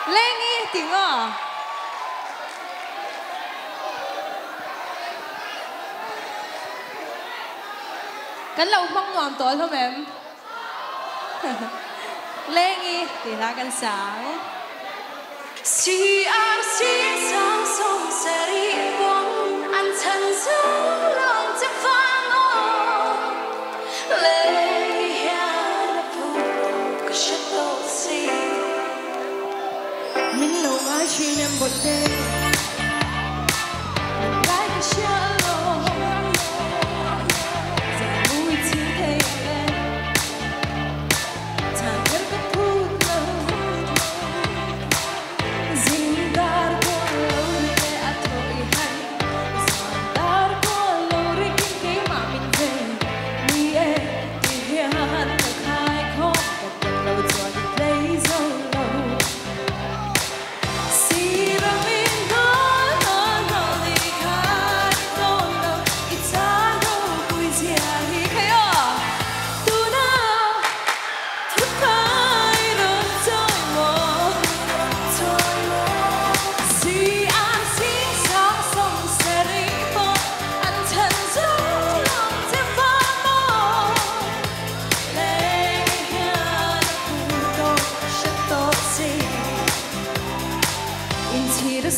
靚啲點啊？緊流崩橫袋thôi mà em. Lên đi để ra căn sáng. Si an si sang sông sẽ đi quăng anh thân dấu lòng sẽ phá ngô lê ya là phụ có sẽ tốt gì Mình lâu ai chỉ em một đêm mình gái cái xa lô giờ vui chỉ thấy em thằng em có thu lâu dinh dar có lâu để à thôi hay dàn dar có lâu để kinh cái mà mình về mi em thì hiện thật hai không thật lâu rồi thì lấy dấu lâu.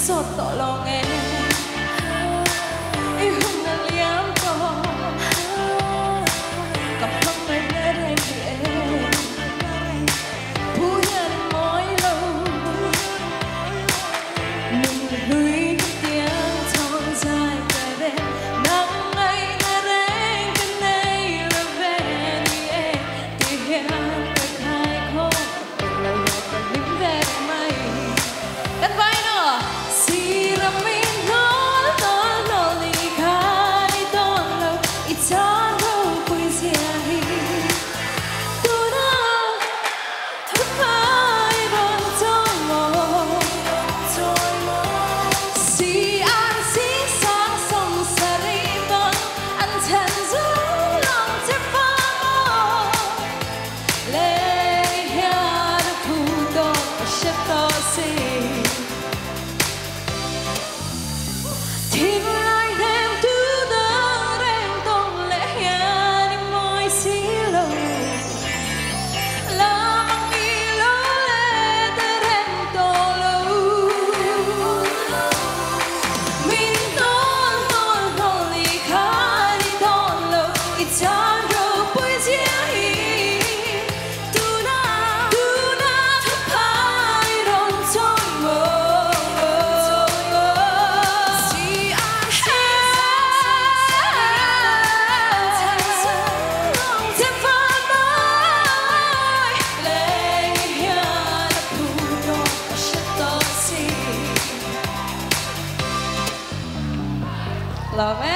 Sotto lo nghe yêu là liam to cặp mắt mây nơi đây thì em phu nhân mỏi lâu mình lùi tiếng thon dài về bên nắng ấy đã đến cái này là về đi em thì hiện tại hai không lời còn đứng về mây cắt vai nữa. Love it.